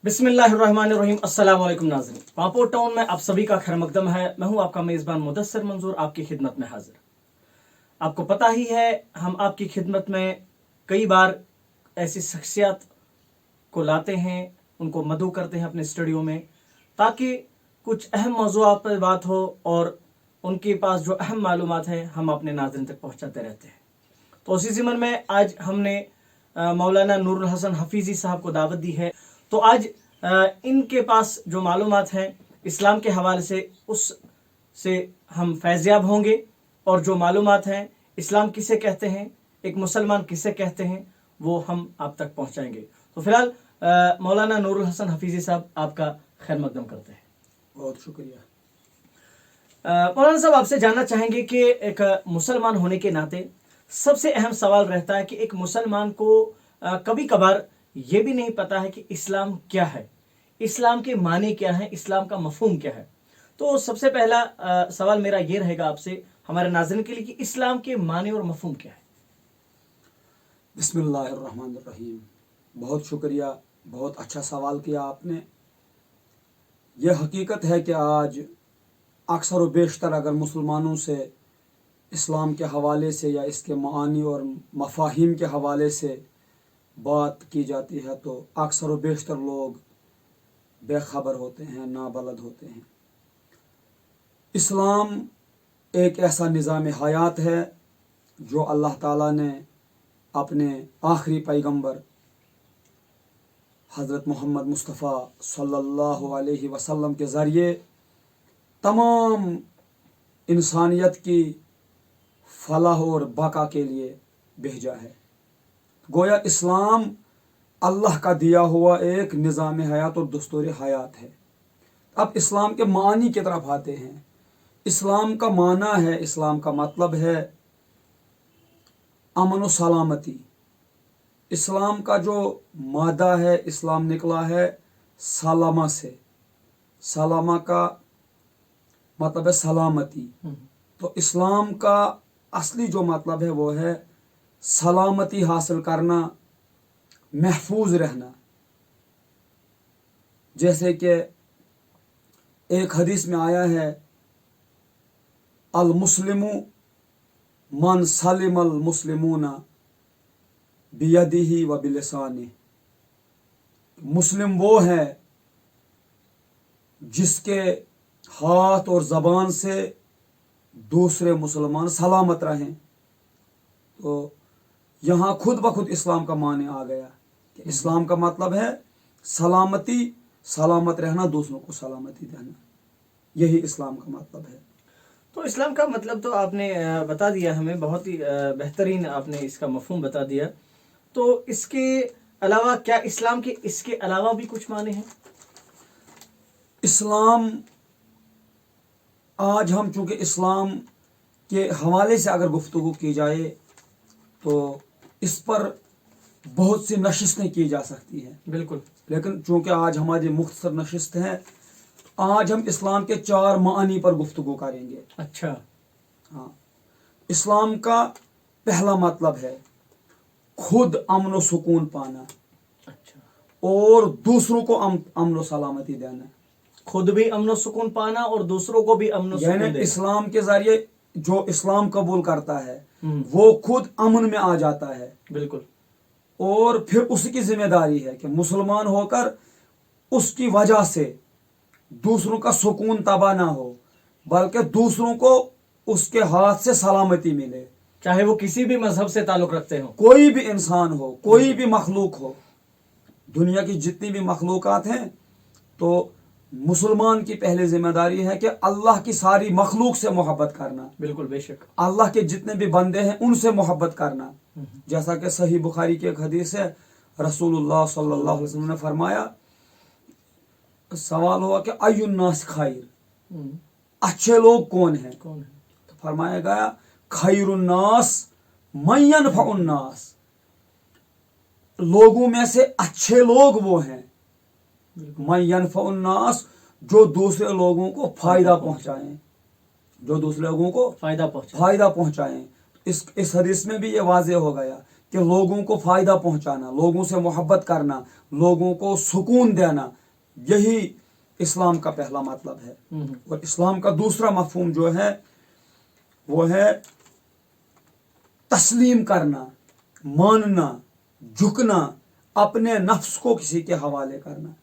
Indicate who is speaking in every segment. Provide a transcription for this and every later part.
Speaker 1: बिस्मिल्लाहिर्रहमानिर्रहीम। अस्सलाम वालेकुम नाज़रीन, पापोर टाउन में आप सभी का खैर मकदम है। मैं हूं आपका मेज़बान मुदस्सिर मंजूर, आपकी खिदमत में हाजिर। आपको पता ही है, हम आपकी खिदमत में कई बार ऐसी शख्सियत को लाते हैं, उनको मदऊ करते हैं अपने स्टूडियो में, ताकि कुछ अहम मौज़ूआत पर बात हो और उनके पास जो अहम मालूमात हैं हम अपने नाज़रीन तक पहुँचाते रहते हैं। तो उसी ज़िम्न में आज हमने मौलाना नूरुल हसन हफीज़ी साहब को दावत दी है। तो आज इनके पास जो मालूमात हैं इस्लाम के हवाले से, उससे हम फैज़याब होंगे और जो मालूमात हैं इस्लाम किसे कहते हैं, एक मुसलमान किसे कहते हैं, वो हम आप तक पहुंचाएंगे। तो फिलहाल मौलाना नूरुल हसन हफीज़ी साहब, आपका खैर मकदम करते हैं।
Speaker 2: बहुत शुक्रिया।
Speaker 1: मौलाना साहब, आपसे जानना चाहेंगे कि एक मुसलमान होने के नाते सबसे अहम सवाल रहता है कि एक मुसलमान को कभी कभार ये भी नहीं पता है कि इस्लाम क्या है, इस्लाम के माने क्या है, इस्लाम का मफहूम क्या है। तो सबसे पहला सवाल मेरा ये रहेगा आपसे, हमारे नाज़रीन के लिए, कि इस्लाम के माने और मफहूम क्या है।
Speaker 2: बिस्मिल्लाहिर्रहमानिर्रहीम। बहुत शुक्रिया, बहुत अच्छा सवाल किया आपने। यह हकीकत है कि आज अक्सर व बेशतर अगर मुसलमानों से इस्लाम के हवाले से या इसके मानी और मफाहिम के हवाले से बात की जाती है तो अक्सर व बेशतर लोग बेखबर होते हैं, नाबलद होते हैं। इस्लाम एक ऐसा निज़ाम हयात है जो अल्लाह ताला ने अपने आखिरी पैगंबर हज़रत मोहम्मद मुस्तफ़ा सल्लल्लाहु अलैहि वसल्लम के ज़रिए तमाम इंसानियत की फलाह और बका के लिए भेजा है। गोया इस्लाम अल्लाह का दिया हुआ एक निज़ाम हयात और दस्तूर हयात है। अब इस्लाम के मानी की तरफ आते हैं। इस्लाम का माना है, इस्लाम का मतलब है अमन व सलामती। इस्लाम का जो मादा है, इस्लाम निकला है सलामा से। सलामा का मतलब है सलामती। तो इस्लाम का असली जो मतलब है वो है सलामती हासिल करना, महफूज रहना। जैसे कि एक हदीस में आया है, अल मुस्लिमु मन सलिमल मुस्लिमूना बियदिही व बिलिसानी। मुस्लिम वो है जिसके हाथ और ज़बान से दूसरे मुसलमान सलामत रहें। तो यहाँ खुद ब खुद इस्लाम का माने आ गया कि इस्लाम का मतलब है सलामती, सलामत रहना, दूसरों को सलामती देना। यही इस्लाम का मतलब है।
Speaker 1: तो इस्लाम का मतलब तो आपने बता दिया हमें, बहुत ही बेहतरीन आपने इसका मफहूम बता दिया। तो इसके अलावा क्या इस्लाम के इसके अलावा भी कुछ माने हैं?
Speaker 2: इस्लाम, आज हम चूँकि इस्लाम के हवाले से अगर गुफ्तगू की जाए तो इस पर बहुत सी नशिस्तें की जा सकती हैं।
Speaker 1: बिल्कुल।
Speaker 2: लेकिन चूँकि आज हमारी मुख्तसर नशिस्त है, आज हम इस्लाम के 4 मानी पर गुफ्तगू करेंगे।
Speaker 1: अच्छा।
Speaker 2: हाँ, इस्लाम का पहला मतलब है खुद अमन व सुकून पाना।
Speaker 1: अच्छा।
Speaker 2: और दूसरों को अमन व सलामती देना।
Speaker 1: खुद भी अमन व सुकून पाना और दूसरों को भी अमन व सुकून
Speaker 2: यानी
Speaker 1: देना।
Speaker 2: इस्लाम के जरिए जो इस्लाम कबूल करता है वो खुद अमन में आ जाता है।
Speaker 1: बिल्कुल।
Speaker 2: और फिर उसकी जिम्मेदारी है कि मुसलमान होकर उसकी वजह से दूसरों का सुकून तबाह ना हो, बल्कि दूसरों को उसके हाथ से सलामती मिले,
Speaker 1: चाहे वो किसी भी मजहब से ताल्लुक रखते हो,
Speaker 2: कोई भी इंसान हो, कोई भी मखलूक हो। दुनिया की जितनी भी मखलूकात हैं, तो मुसलमान की पहले जिम्मेदारी है कि अल्लाह की सारी मखलूक से मोहब्बत करना।
Speaker 1: बिल्कुल, बेशक।
Speaker 2: अल्लाह के जितने भी बंदे हैं उनसे मोहब्बत करना। जैसा कि सही बुखारी की एक हदीस है, रसूलुल्लाह सल्लल्लाहु अलैहि वसल्लम ने फरमाया, सवाल हुआ कि अय्युन्नास खैर, अच्छे लोग कौन हैं? तो फरमाया गया खैरुन्नास मन यनफउन्नास, लोगों में से अच्छे लोग वो हैं मन यनफउन्नास, जो दूसरे लोगों को फायदा पहुंचाएं, जो दूसरे लोगों को फायदा पहुंचाएं। इस हदीस में भी ये वाज़ेह हो गया कि लोगों को फायदा पहुंचाना, लोगों से मोहब्बत करना, लोगों को सुकून देना, यही इस्लाम का पहला मतलब है। और इस्लाम का दूसरा मफहूम जो है वो है तस्लीम करना, मानना, झुकना, अपने नफ्स को किसी के हवाले करना।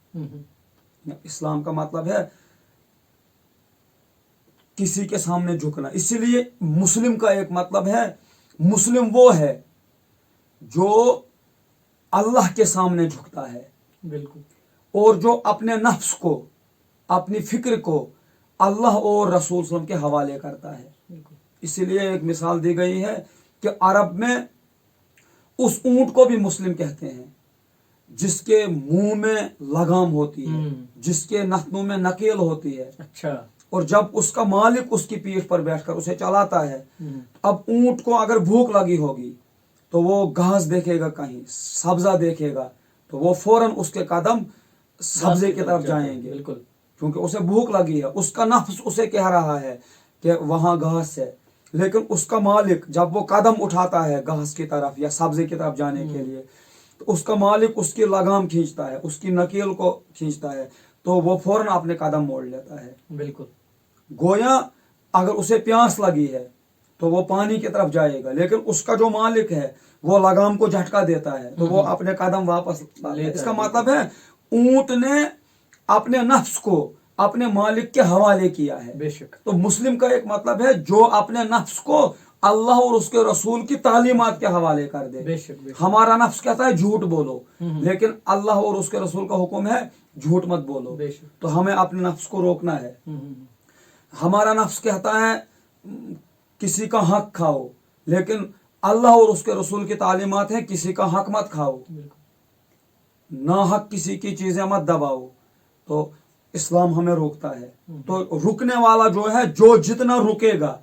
Speaker 2: इस्लाम का मतलब है किसी के सामने झुकना। इसीलिए मुस्लिम का एक मतलब है, मुस्लिम वो है जो अल्लाह के सामने झुकता है,
Speaker 1: बिल्कुल,
Speaker 2: और जो अपने नफ्स को, अपनी फिक्र को अल्लाह और रसूल सल्लल्लाहु अलैहि वसल्लम के हवाले करता है।
Speaker 1: बिल्कुल,
Speaker 2: इसीलिए एक मिसाल दी गई है कि अरब में उस ऊंट को भी मुस्लिम कहते हैं जिसके मुंह में लगाम होती है, जिसके नथनों में नकेल होती है,
Speaker 1: अच्छा,
Speaker 2: और जब उसका मालिक उसकी पीठ पर बैठकर उसे चलाता है, अब ऊंट को अगर भूख लगी होगी तो वो घास देखेगा, कहीं सब्जा देखेगा तो वो फौरन उसके कदम सब्जे की तरफ जाएंगे,
Speaker 1: बिल्कुल,
Speaker 2: क्योंकि उसे भूख लगी है, उसका नफ्स उसे कह रहा है कि वहां घास है। लेकिन उसका मालिक जब वो कदम उठाता है घास की तरफ या सब्जे की तरफ जाने के लिए, तो उसका मालिक उसकी लगाम खींचता है, उसकी नकेल को खींचता है, तो वो फौरन अपने कदम मोड़ लेता है।
Speaker 1: बिल्कुल,
Speaker 2: गोया अगर उसे प्यास लगी है तो वो पानी की तरफ जाएगा, लेकिन उसका जो मालिक है वो लगाम को झटका देता है तो वो अपने कदम वापस लाता है। इसका मतलब है ऊंट ने अपने नफ्स को अपने मालिक के हवाले किया है।
Speaker 1: बेशक,
Speaker 2: तो मुस्लिम का एक मतलब है जो अपने नफ्स को अल्लाह और उसके रसूल की तालीमात के हवाले कर दे।
Speaker 1: बेशक, बेशक,
Speaker 2: हमारा नफ्स कहता है झूठ बोलो, लेकिन अल्लाह और उसके रसूल का हुक्म है झूठ मत बोलो।
Speaker 1: बेशक,
Speaker 2: तो हमें अपने नफ्स को रोकना है। हमारा नफ्स कहता है किसी का हक खाओ, लेकिन अल्लाह और उसके रसूल की तालीमात है किसी का हक मत खाओ, ना हक किसी की चीजें मत दबाओ। तो इस्लाम हमें रोकता है। तो रुकने वाला जो है, जो जितना रुकेगा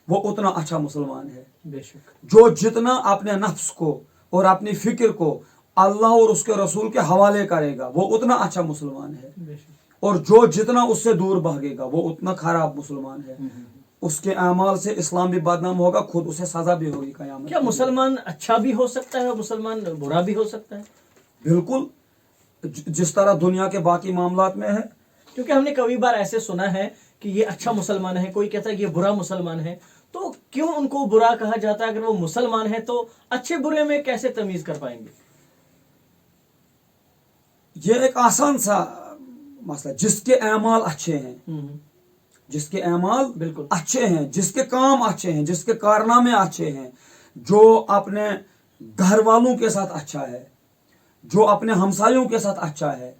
Speaker 2: वो उतना अच्छा मुसलमान है।
Speaker 1: बेशक,
Speaker 2: जो जितना अपने नफ्स को और अपनी फिक्र को अल्लाह और उसके रसूल के हवाले करेगा वो उतना अच्छा मुसलमान है।
Speaker 1: बेशक,
Speaker 2: और जो जितना उससे दूर भागेगा वो उतना खराब मुसलमान है। उसके अमाल से इस्लाम भी बदनाम होगा, खुद उसे सजा भी होगी कयामत।
Speaker 1: क्या मुसलमान अच्छा भी हो सकता है और मुसलमान बुरा भी हो सकता है?
Speaker 2: बिल्कुल, जिस तरह दुनिया के बाकी मामलात में है।
Speaker 1: क्योंकि हमने कई बार ऐसे सुना है कि ये अच्छा मुसलमान है, कोई कहता है कि ये बुरा मुसलमान है, तो क्यों उनको बुरा कहा जाता है? अगर वो मुसलमान है तो अच्छे बुरे में कैसे तमीज कर पाएंगे?
Speaker 2: ये एक आसान सा मसला, जिसके अमाल अच्छे हैं, जिसके अमाल
Speaker 1: बिल्कुल
Speaker 2: अच्छे हैं, जिसके काम अच्छे हैं, जिसके कारनामे अच्छे हैं, जो अपने घर वालों के साथ अच्छा है, जो अपने हमसायों के साथ अच्छा है,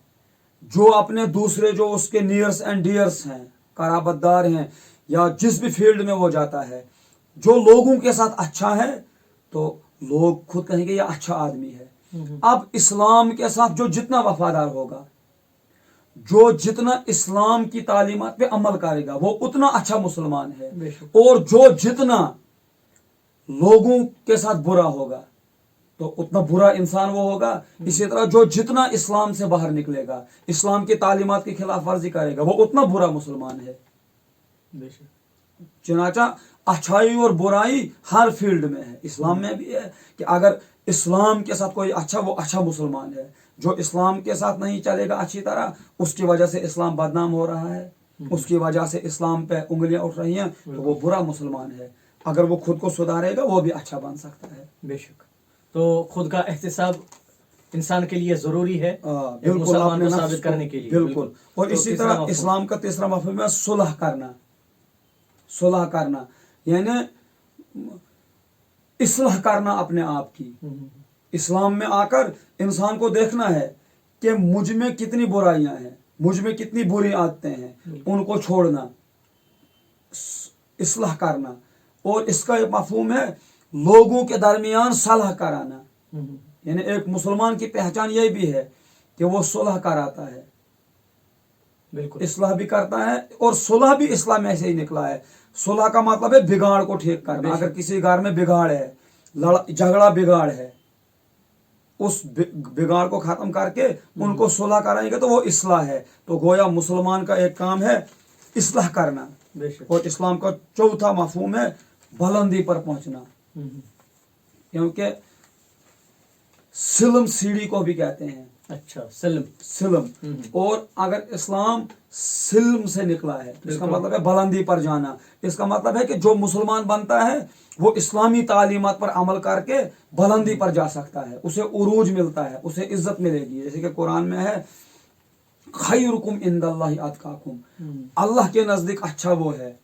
Speaker 2: जो अपने दूसरे जो उसके नियर्स एंड डियर्स हैं, कराबतदार हैं, या जिस भी फील्ड में वो जाता है, जो लोगों के साथ अच्छा है, तो लोग खुद कहेंगे ये अच्छा आदमी है। अब इस्लाम के साथ जो जितना वफादार होगा, जो जितना इस्लाम की तालीमात पे अमल करेगा वो उतना अच्छा मुसलमान है। और जो जितना लोगों के साथ बुरा होगा तो उतना बुरा इंसान वो होगा। इसी तरह जो जितना इस्लाम से बाहर निकलेगा, इस्लाम की तालीमात की खिलाफ वर्जी करेगा, वो उतना बुरा मुसलमान है। चुनाचा अच्छाई और बुराई हर फील्ड में है, इस्लाम में भी है कि अगर इस्लाम के साथ कोई अच्छा, वो अच्छा मुसलमान है। जो इस्लाम के साथ नहीं चलेगा अच्छी तरह, उसकी वजह से इस्लाम बदनाम हो रहा है, उसकी वजह से इस्लाम पे उंगलियां उठ रही हैं, तो वो बुरा मुसलमान है। अगर वो खुद को सुधारेगा वो भी अच्छा बन सकता है।
Speaker 1: बेशक, तो खुद का एहतिसाब इंसान के लिए जरूरी है,
Speaker 2: बिल्कुल,
Speaker 1: मुसलमान
Speaker 2: अपने
Speaker 1: को
Speaker 2: नफ्स
Speaker 1: साबित
Speaker 2: को,
Speaker 1: करने के लिए।
Speaker 2: बिल्कुल। और
Speaker 1: तो
Speaker 2: इसी तरह इस्लाम का तीसरा मफहूम है सुलह करना। सुलह करना यानी इस्लाह करना अपने आप की। इस्लाम में आकर इंसान को देखना है कि मुझ में कितनी बुराइयां हैं, मुझ में कितनी बुरी आदतें हैं, उनको छोड़ना, इस्लाह करना। और इसका एक मफहूम है लोगों के दरमियान सलाह कराना। यानी एक मुसलमान की पहचान यही भी है कि वो सुलह कराता है,
Speaker 1: बिल्कुल,
Speaker 2: इस्लाह भी करता है। और सुलह भी इस्लाम में से ही निकला है। सुलह का मतलब है बिगाड़ को ठीक करना। अगर किसी घर में बिगाड़ है, झगड़ा बिगाड़ है, उस बिगाड़ को खत्म करके उनको सुलह कराएंगे तो वो इस्लाह है। तो गोया मुसलमान का एक काम है इस्लाह करना। और इस्लाम का चौथा मफहूम है बुलंदी पर पहुंचना। क्योंकि सिल्म सीढ़ी को भी कहते हैं।
Speaker 1: अच्छा, सिल्म।
Speaker 2: सिल्म। और अगर इस्लाम सिल्म से निकला है, इसका मतलब है बुलंदी पर जाना। इसका मतलब है कि जो मुसलमान बनता है वो इस्लामी तालीमात पर अमल करके बुलंदी पर जा सकता है, उसे उरूज मिलता है, उसे इज्जत मिलेगी। जैसे कि कुरान में है, खैरुकुम इंदल्लाहि अतकाकुम, अल्लाह के नजदीक अच्छा वो है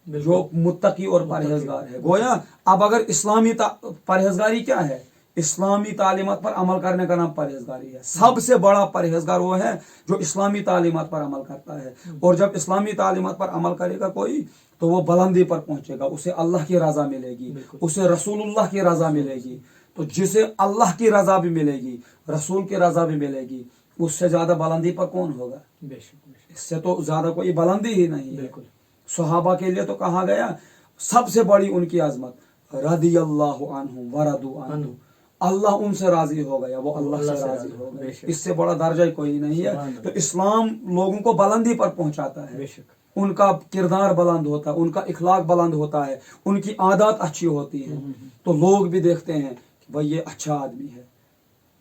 Speaker 2: जो मुत्तकी और परहेजगार है। गोया अब अगर इस्लामी परहेजगारी क्या है, इस्लामी तालीमात पर अमल करने का नाम परहेजगारी है। सबसे बड़ा परहेजगार वो है जो इस्लामी तालीमात पर अमल करता है। और जब इस्लामी तालीमात पर अमल करेगा कोई, तो वो बुलंदी पर पहुंचेगा, उसे अल्लाह की रजा मिलेगी, उसे रसूलुल्लाह की रजा मिलेगी। तो जिसे अल्लाह की रजा भी मिलेगी, रसूल की रजा भी मिलेगी, उससे ज्यादा बुलंदी पर कौन होगा? इससे तो ज्यादा कोई बुलंदी ही नहीं है। सहाबा के लिए तो कहा गया सबसे बड़ी उनकी आजमत, रदियल्लाहु अन्हु वरदू अन्हु, अल्लाह उनसे राजी हो गया, वो अल्लाह से राजी हो गए। इससे बड़ा दर्जा कोई नहीं है। तो इस्लाम लोगों को बुलंदी पर पहुंचाता है। उनका किरदार बुलंद होता है, उनका इखलाक बुलंद होता है, उनकी आदत अच्छी होती है, तो लोग भी देखते हैं कि भाई ये अच्छा आदमी है।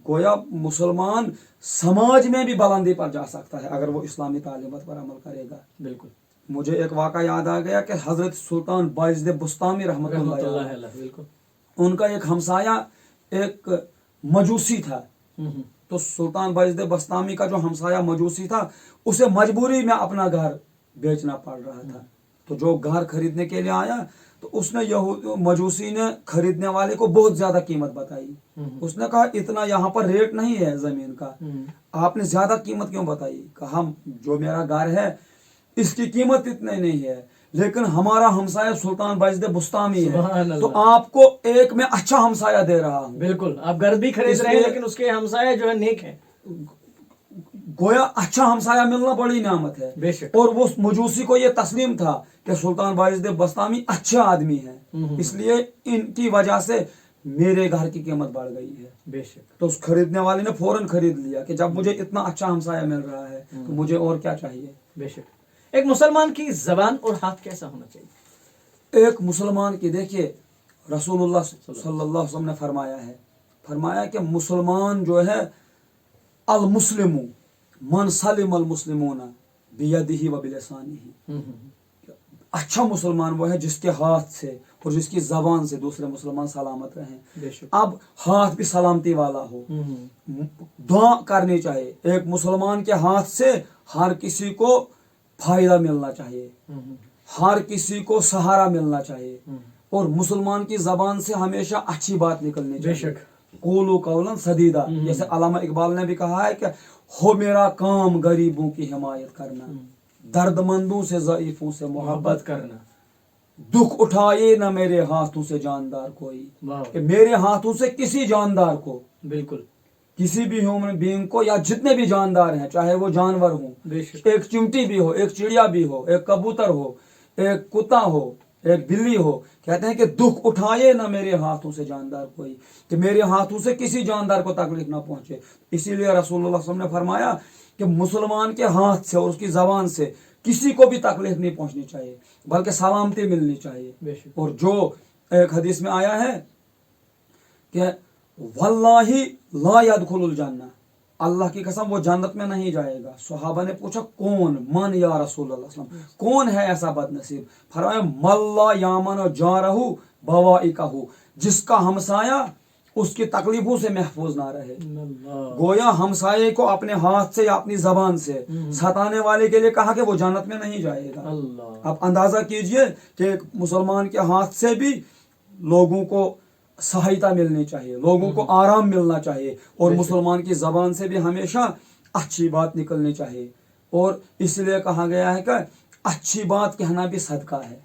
Speaker 2: गोया मुसलमान समाज में भी बुलंदी पर जा सकता है अगर वो इस्लामी तालीमत पर अमल करेगा।
Speaker 1: बिल्कुल।
Speaker 2: मुझे एक वाक़ा याद आ गया कि हजरत सुल्तान बायज़िद बुस्तामी रहमतुल्लाह अलैह, उनका एक हमसाया एक मजूसी था। तो सुल्तान बायज़िद बुस्तामी का जो हमसाया मजूसी था, उसे मजबूरी में अपना घर बेचना पड़ रहा था। तो जो घर खरीदने के लिए आया, तो उसने मजूसी ने खरीदने वाले को बहुत ज्यादा कीमत बताई। उसने कहा इतना यहाँ पर रेट नहीं है जमीन का, आपने ज्यादा कीमत क्यों बताई? कहा जो मेरा घर है इसकी कीमत इतने नहीं है, लेकिन हमारा हमसाया सुल्तान बायज़िद बुस्तामी है, तो आपको एक में अच्छा हमसाया दे रहा हूँ।
Speaker 1: बिल्कुल, आप घर भी खरीद रहे हैं लेकिन उसके हमसाया जो है नेक है।
Speaker 2: गोया अच्छा हमसाया मिलना बड़ी नेमत है।
Speaker 1: बेशक।
Speaker 2: और वो मजूसी को ये तस्लीम था कि सुल्तान बायज़िद बुस्तामी अच्छा आदमी है, इसलिए इनकी वजह से मेरे घर की कीमत बढ़ गई है।
Speaker 1: बेशक।
Speaker 2: तो उस खरीदने वाले ने फौरन खरीद लिया कि जब मुझे इतना अच्छा हमसाया मिल रहा है तो मुझे और क्या चाहिए।
Speaker 1: बेशक। एक मुसलमान की जबान और हाथ कैसा होना चाहिए?
Speaker 2: एक मुसलमान की, देखिए रसूलुल्लाह सल्लल्लाहु अलैहि वसल्लम ने फरमाया कि मुसलमान जो है, अल मुस्लिमु मन सलिम अल मुस्लिमूना बियदिही व बिलिसानिही, अच्छा मुसलमान वो है जिसके हाथ से और जिसकी जबान से दूसरे मुसलमान सलामत रहें। अब हाथ भी सलामती वाला हो, दुआ करनी चाहिए। एक मुसलमान के हाथ से हर किसी को फायदा मिलना चाहिए, हर किसी को सहारा मिलना चाहिए, और मुसलमान की जबान से हमेशा अच्छी बात निकलनी चाहिए। कूलू कौलन सदीदा, जैसे अल्लामा इकबाल ने भी कहा है कि हो मेरा काम गरीबों की हिमायत करना, दर्दमंदों से ज़ईफों से मोहब्बत करना, दुख उठाए न मेरे हाथों से जानदार कोई, कि मेरे हाथों से किसी जानदार को, बिल्कुल किसी भी ह्यूमन बीइंग को, या जितने भी जानदार हैं, चाहे वो जानवर हो, एक चिमटी भी हो, एक चिड़िया भी हो, एक कबूतर हो, एक कुत्ता हो, एक बिल्ली हो, कहते हैं कि दुख उठाए ना मेरे हाथों से जानदार कोई, कि मेरे हाथों से किसी जानदार को तकलीफ ना पहुंचे। इसीलिए रसूलुल्लाह सल्लल्लाहु अलैहि वसल्लम ने फरमाया कि मुसलमान के हाथ से और उसकी जबान से किसी को भी तकलीफ नहीं पहुंचनी चाहिए, बल्कि सलामती मिलनी चाहिए। और जो एक हदीस में आया है कि वल्लाही ला यदखुलुल जन्नह, अल्लाह की कसम वो जन्नत में नहीं जाएगा। सहाबा ने पूछा कौन? मन या रसूलुल्लाह सल्लल्लाहु अलैहि वसल्लम, कौन है ऐसा बदनसीब? फरमाया मल्ला यामन जारहु बवाइकहु, जिसका हमसाया उसकी तकलीफों से महफूज ना रहे। गोया हमसाये को अपने हाथ से या अपनी जबान से सताने वाले के लिए कहा कि वो जन्नत में नहीं जाएगा। आप अंदाजा कीजिए कि एक मुसलमान के हाथ से भी लोगों को सहायता मिलनी चाहिए, लोगों को आराम मिलना चाहिए, और मुसलमान की जबान से भी हमेशा अच्छी बात निकलनी चाहिए। और इसलिए कहा गया है कि अच्छी बात कहना भी सदका है।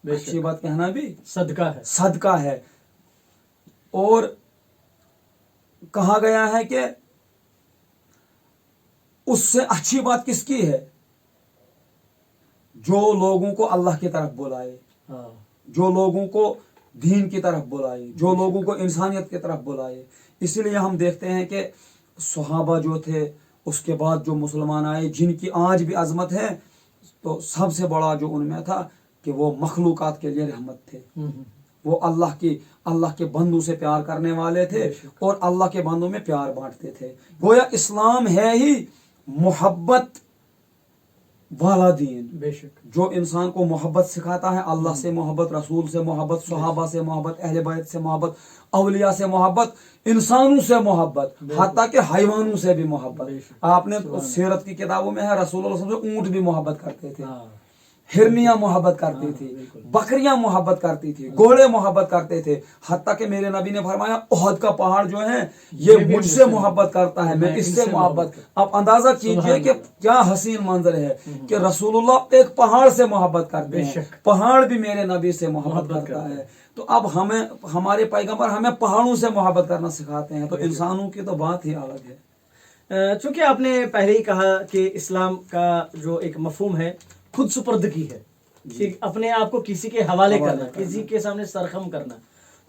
Speaker 2: अच्छी बात कहना भी सदका है। और कहा गया है कि उससे अच्छी बात किसकी है? जो लोगों को अल्लाह की तरफ बुलाए, जो लोगों को दीन की तरफ बुलाए, जो लोगों को इंसानियत की तरफ बुलाए। इसीलिए हम देखते हैं कि सहाबा जो थे, उसके बाद जो मुसलमान आए, जिनकी आज भी अजमत है, तो सबसे बड़ा जो उनमें था कि वो मखलूकात के लिए रहमत थे। وہ اللہ کے بندوں سے پیار کرنے والے تھے اور اللہ کے بندوں میں پیار بانٹتے تھے. گویا اسلام ہے ہی محبت والا دین،
Speaker 1: بے شک
Speaker 2: جو انسان کو محبت سکھاتا ہے، اللہ سے محبت، رسول سے محبت، صحابہ سے محبت، اہل بیت سے محبت، اولیاء سے محبت، انسانوں سے محبت، حتیٰ کہ حیوانوں سے بھی محبت. آپ نے سیرت کی کتابوں میں ہے رسول اللہ صلی اللہ علیہ وسلم سے اونٹ بھی محبت کرتے تھے، ہرنیاں محبت کرتی تھی، بکریاں محبت کرتی تھی، گھوڑے محبت کرتے تھے، حتیٰ کہ میرے نبی نے فرمایا احد کا پہاڑ جو ہے یہ مجھ سے محبت کرتا ہے، میں اس سے محبت. آپ اندازہ کیجئے کہ کیا حسین منظر ہے کہ رسول اللہ ایک پہاڑ سے محبت کرتے ہیں، پہاڑ بھی میرے نبی سے محبت کرتا ہے. تو اب ہمارے پیغمبر ہمیں پہاڑوں سے محبت کرنا سکھاتے ہیں، تو انسانوں کی تو بات ہی الگ ہے.
Speaker 1: چونکہ آپ نے پہلے ہی کہا کہ اسلام کا جو ایک مفہوم ہے خود سپردگی ہے، کہ اپنے آپ کو کسی کے حوالے کرنا، کسی کے سامنے سرخم کرنا.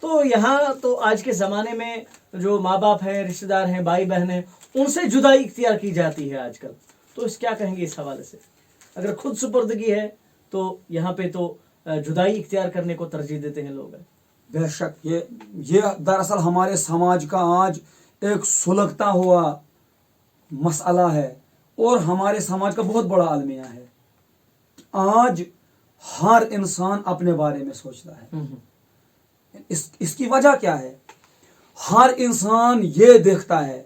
Speaker 1: تو یہاں تو آج کے زمانے میں جو ماں باپ ہیں، رشتہ دار ہیں، بھائی بہن ہیں، ان سے جدائی اختیار کی جاتی ہے آج کل. تو اس کیا کہیں گے اس حوالے سے؟ اگر خود سپردگی ہے تو یہاں پہ تو جدائی اختیار کرنے کو ترجیح دیتے ہیں لوگ.
Speaker 2: بے شک یہ دراصل ہمارے سماج کا آج ایک سلگتا ہوا مسئلہ ہے اور ہمارے سماج کا بہت بڑا المیہ ہے. آج ہر انسان اپنے بارے میں سوچتا ہے. اس کی وجہ کیا ہے؟ ہر انسان یہ دیکھتا ہے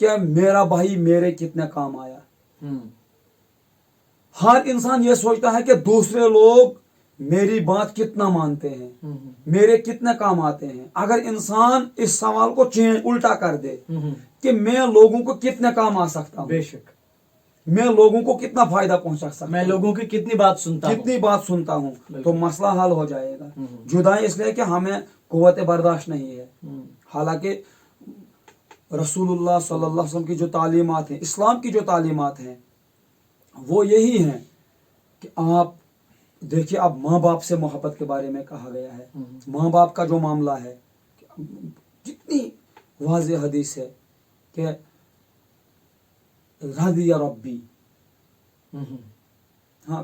Speaker 2: کہ میرا بھائی میرے کتنے کام آیا. ہر انسان یہ سوچتا ہے کہ دوسرے لوگ میری بات کتنا مانتے ہیں، میرے کتنے کام آتے ہیں. اگر انسان اس سوال کو الٹا کر دے کہ میں لوگوں کو کتنے کام آ سکتا ہوں،
Speaker 1: بے شک
Speaker 2: میں لوگوں کو کتنا فائدہ پہنچا سکتا ہوں،
Speaker 1: میں لوگوں کی کتنی بات سنتا ہوں،
Speaker 2: تو مسئلہ حل ہو جائے گا. جدائی اس لیے کہ ہمیں قوت برداشت نہیں ہے. حالانکہ رسول اللہ صلی اللہ علیہ وسلم کی جو تعلیمات ہیں، اسلام کی جو تعلیمات ہیں، وہ یہی ہیں کہ آپ دیکھیے. اب ماں باپ سے محبت کے بارے میں کہا گیا ہے. ماں باپ کا جو معاملہ ہے، کتنی واضح حدیث ہے کہ رضی ربی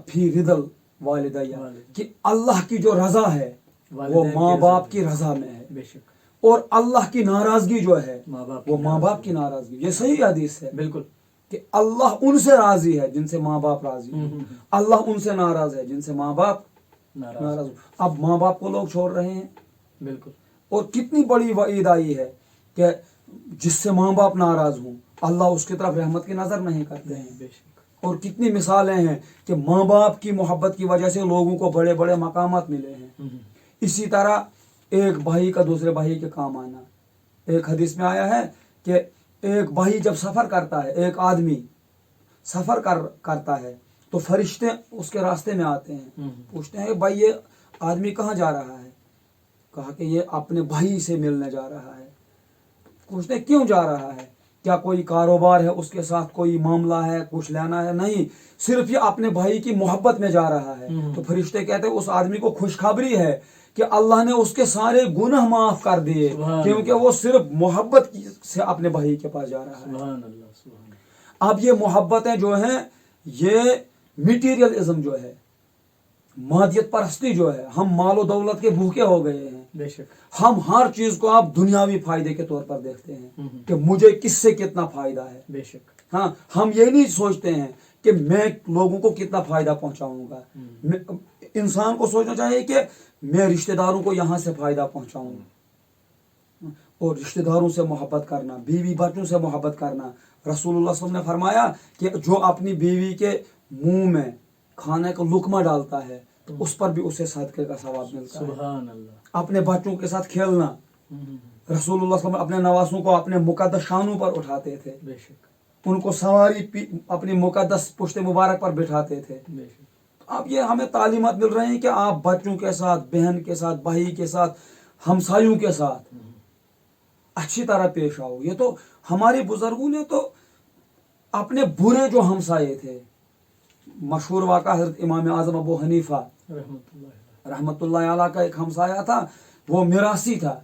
Speaker 2: فی رضل والدیہ، کہ اللہ کی جو رضا ہے وہ ماں باپ کی رضا میں ہے،
Speaker 1: بے شک.
Speaker 2: اور اللہ کی ناراضگی جو ہے وہ ماں باپ کی ناراضگی. یہ صحیح حدیث ہے
Speaker 1: بالکل
Speaker 2: کہ اللہ ان سے راضی ہے جن سے ماں باپ راضی ہیں، اللہ ان سے ناراض ہے جن سے ماں باپ ناراض. اب ماں باپ کو لوگ چھوڑ رہے ہیں.
Speaker 1: بالکل.
Speaker 2: اور کتنی بڑی وعید آئی ہے کہ جس سے ماں باپ ناراض ہوں اللہ اس کی طرف رحمت کی نظر نہیں کرتے ہیں.
Speaker 1: بے شک.
Speaker 2: اور کتنی مثالیں ہیں کہ ماں باپ کی محبت کی وجہ سے لوگوں کو بڑے بڑے مقامات ملے ہیں. اسی طرح ایک بھائی کا دوسرے بھائی کے کام آنا. ایک حدیث میں آیا ہے کہ ایک بھائی جب سفر کرتا ہے، ایک آدمی سفر کرتا ہے تو فرشتے اس کے راستے میں آتے ہیں، پوچھتے ہیں بھائی یہ آدمی کہاں جا رہا ہے؟ کہا کہ یہ اپنے بھائی سے ملنے جا رہا ہے. پوچھتے ہیں کیوں جا رہا ہے؟ کیا کوئی کاروبار ہے اس کے ساتھ، کوئی معاملہ ہے، کچھ لینا ہے؟ نہیں، صرف یہ اپنے بھائی کی محبت میں جا رہا ہے. تو فرشتے کہتے ہیں اس آدمی کو خوشخبری ہے کہ اللہ نے اس کے سارے گناہ معاف کر دیے، کیونکہ وہ صرف محبت سے اپنے بھائی کے پاس جا رہا ہے.
Speaker 1: سبحان اللہ، سبحان اللہ.
Speaker 2: اب یہ محبتیں جو ہیں، یہ میٹیریلزم جو ہے، مادیت پرستی جو ہے، ہم مال و دولت کے بھوکے ہو گئے ہیں.
Speaker 1: بے شک.
Speaker 2: ہم ہر چیز کو آپ دنیاوی فائدے کے طور پر دیکھتے ہیں کہ مجھے کس سے کتنا فائدہ ہے.
Speaker 1: بے شک.
Speaker 2: ہاں، ہم یہ نہیں سوچتے ہیں کہ میں لوگوں کو کتنا فائدہ پہنچاؤں گا. انسان کو سوچنا چاہیے کہ میں رشتہ داروں کو یہاں سے فائدہ پہنچاؤں. اور رشتہ داروں سے محبت کرنا، بیوی بچوں سے محبت کرنا. رسول اللہ صلی اللہ علیہ وسلم نے فرمایا کہ جو اپنی بیوی کے منہ میں کھانے کا لقمہ ڈالتا ہے تو اس پر بھی اسے صدقے کا ثواب ملتا ہے.
Speaker 1: سبحان اللہ.
Speaker 2: اپنے بچوں کے ساتھ کھیلنا. رسول اللہ صلی اللہ علیہ وسلم اپنے نواسوں کو اپنے مقدس شانوں پر اٹھاتے تھے،
Speaker 1: بے شک.
Speaker 2: ان کو سواری اپنی مقدس پشت مبارک پر بٹھاتے تھے.
Speaker 1: بے شک.
Speaker 2: اب یہ ہمیں تعلیمات مل رہے ہیں کہ آپ بچوں کے ساتھ، بہن کے ساتھ، بھائی کے ساتھ، ہمسایوں کے ساتھ اچھی طرح پیش آؤ. یہ تو ہمارے بزرگوں نے تو اپنے برے جو ہمسائے تھے، مشہور واقعہ حضرت امام اعظم ابو حنیفہ رحمۃ اللہ علیہ کا ایک ہمسایہ تھا، وہ میراثی تھا.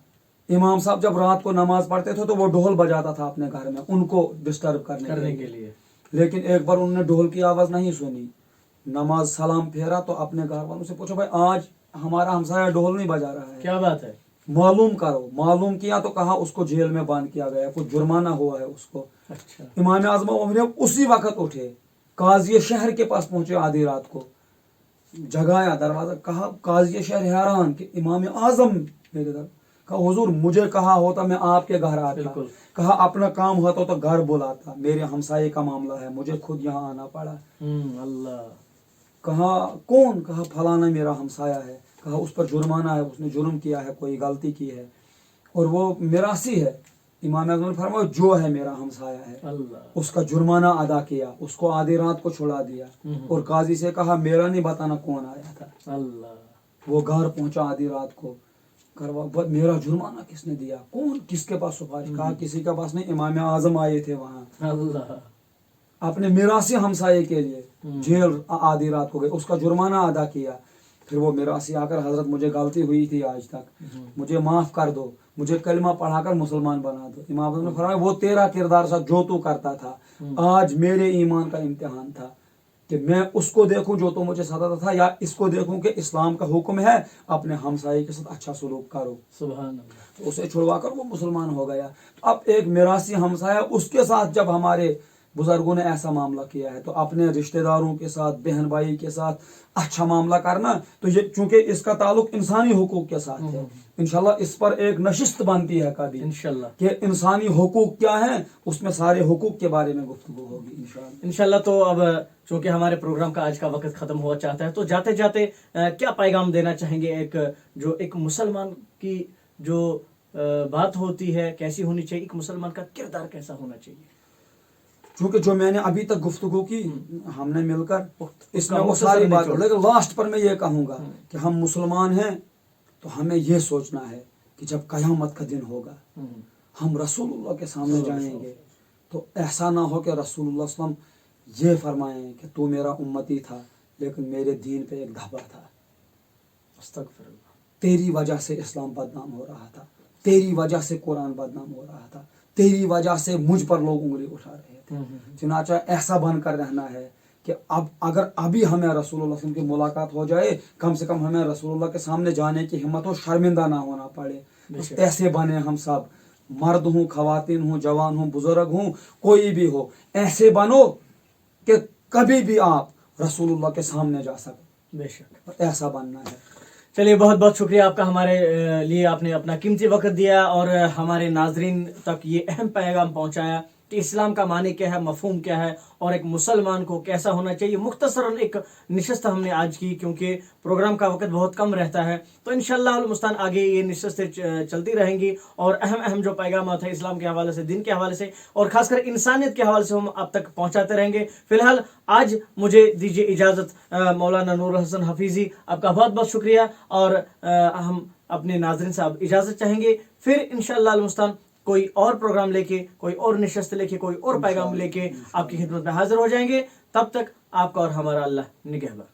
Speaker 2: امام صاحب جب رات کو نماز پڑھتے تھے تو وہ ڈھول بجاتا تھا اپنے گھر میں ان کو ڈسٹرب کرنے کے لیے. لیکن ایک بار انہوں نے ڈھول کی آواز نہیں سنی، نماز سلام پھیرا تو اپنے گھر والوں سے پوچھا بھائی آج हमारा हमसाया ढोल नहीं बजा रहा है।
Speaker 1: क्या बात है।
Speaker 2: मालूम करो, मालूम किया तो कहा उसको जेल में बंद किया गया, कुछ जुर्माना हुआ है उसको।
Speaker 1: अच्छा।
Speaker 2: इमाम आजम उमर उसी वक्त उठे, काजी शहर के पास पहुंचे आधी रात को, जगाया दरवाजा, कहा काजी शहर हैरान कि इमाम आजम मेरे घर, कहा हुजूर मुझे कहा होता मैं आपके घर आता,
Speaker 1: बिल्कुल।
Speaker 2: कहा अपना काम होता तो घर बुलाता, मेरे हमसाये का मामला है, मुझे खुद यहाँ आना पड़ा।
Speaker 1: अल्लाह।
Speaker 2: कहा कौन? कहा फलाना मेरा हमसाया है, कहा उस पर जुर्माना है, उसने जुर्म किया है, कोई गलती की है और वो मिरासी है। इमाम आज़म ने फरमाया जो है मेरा हमसाया है,
Speaker 1: अल्लाह।
Speaker 2: उसका जुर्माना अदा किया, उसको आधी रात को छुड़ा दिया और काजी से कहा मेरा नहीं बताना कौन आया था।
Speaker 1: अल्लाह।
Speaker 2: वो घर पहुंचा आधी रात को, करवा मेरा जुर्माना किसने दिया, कौन, किसके पास सिफारिश? कहा किसी के पास नहीं, इमाम आज़म आए थे वहाँ
Speaker 1: अल्लाह।
Speaker 2: अपने मिरासी हमसाये के लिए, जेल आधी रात को गए, उसका जुर्माना अदा किया। फिर वो मिरासी आकर हजरत मुझे गलती हुई थी आज तक, मुझे माफ कर दो, मुझे कलमा पढ़ाकर मुसलमान बना दो। इमाम आज़म ने फरमाया वो तेरा किरदार था जो तू करता था, आज मेरे ईमान का इम्तिहान था कि मैं उसको देखूं जो तो मुझे सताता था या इसको देखूं कि इस्लाम का हुक्म है अपने हमसाये के साथ अच्छा सलूक करो।
Speaker 1: सुभान अल्लाह।
Speaker 2: तो उसे छुड़वाकर वो मुसलमान हो गया। तो अब एक मिरासी हमसाया, उसके साथ जब हमारे बुजुर्गों ने ऐसा मामला किया है तो अपने रिश्तेदारों के साथ, बहन भाई के साथ अच्छा मामला करना, तो ये चूंकि इसका ताल्लुक इंसानी हुकूक के साथ है, इंशाल्लाह इस पर एक नशिस्त बनती है कभी
Speaker 1: इंशाल्लाह
Speaker 2: कि इंसानी हुकूक क्या है, उसमें सारे हुकूक के बारे में गुफ्तगू होगी इंशाल्लाह।
Speaker 1: इंशाल्लाह। तो अब चूंकि हमारे प्रोग्राम का आज का वक्त खत्म हुआ चाहता है, तो जाते जाते क्या पैगाम देना चाहेंगे? एक मुसलमान की जो बात होती है कैसी होनी चाहिए, एक मुसलमान का किरदार कैसा होना चाहिए?
Speaker 2: क्योंकि जो मैंने अभी तक गुफ्तगू की हमने मिलकर इसमें वो
Speaker 1: मुख्तसर
Speaker 2: सारी बात,
Speaker 1: निचोड़।
Speaker 2: लेकिन लास्ट पर मैं ये कहूँगा कि हम मुसलमान हैं तो हमें ये सोचना है कि जब क़यामत का दिन होगा हम रसूलुल्लाह के सामने जाएंगे तो ऐसा ना हो कि रसूलुल्लाह सल्लल्लाहु अलैहि वसल्लम ये फरमाएं कि तू मेरा उम्मती था लेकिन मेरे दीन पे एक धब्बा था,
Speaker 1: अस्तगफिरुल्लाह,
Speaker 2: तेरी वजह से इस्लाम बदनाम हो रहा था, तेरी वजह से कुरान बदनाम हो रहा था, तेरी वजह से मुझ पर लोग उंगली उठा रहे थे। चुनाचा ऐसा बनकर रहना है कि अब अगर अभी हमें रसूलुल्लाह सल्लल्लाहु अलैहि वसल्लम की मुलाकात हो जाए, कम से कम हमें रसूलुल्लाह के सामने जाने की हिम्मत हो, शर्मिंदा ना होना पड़े। बस ऐसे बने हम सब, मर्द हूँ, खवातीन हूँ, जवान हूँ, बुजुर्ग हूँ, कोई भी हो, ऐसे बनो कि कभी भी आप रसूलुल्लाह के सामने जा सको।
Speaker 1: बेशक
Speaker 2: ऐसा बनना है।
Speaker 1: चलिए, बहुत बहुत शुक्रिया आपका, हमारे लिए आपने अपना कीमती वक्त दिया और हमारे नाजरीन तक ये अहम पैगाम पहुंचाया कि इस्लाम का मानी क्या है, मफहूम क्या है और एक मुसलमान को कैसा होना चाहिए। मुख्तसरन एक निशस्त हमने आज की, क्योंकि प्रोग्राम का वक्त बहुत कम रहता है, तो इंशाअल्लाह अल मुस्तान आगे ये निशस्तें चलती रहेंगी और अहम अहम जो पैगाम है इस्लाम के हवाले से, दिन के हवाले से और खासकर इंसानियत के हवाले से हम आप तक पहुँचाते रहेंगे। फिलहाल आज मुझे दीजिए इजाज़त। मौलाना नूर हसन हफीज़ी, आपका बहुत बहुत शुक्रिया और हम अपने नाज़रीन से अब इजाज़त चाहेंगे। फिर इंशाअल्लाह अल मुस्तान कोई और प्रोग्राम लेके, कोई और निशस्त लेके, कोई और पैगाम लेके आपकी खिदमत में हाजिर हो जाएंगे। तब तक आपका और हमारा अल्लाह निगहबान।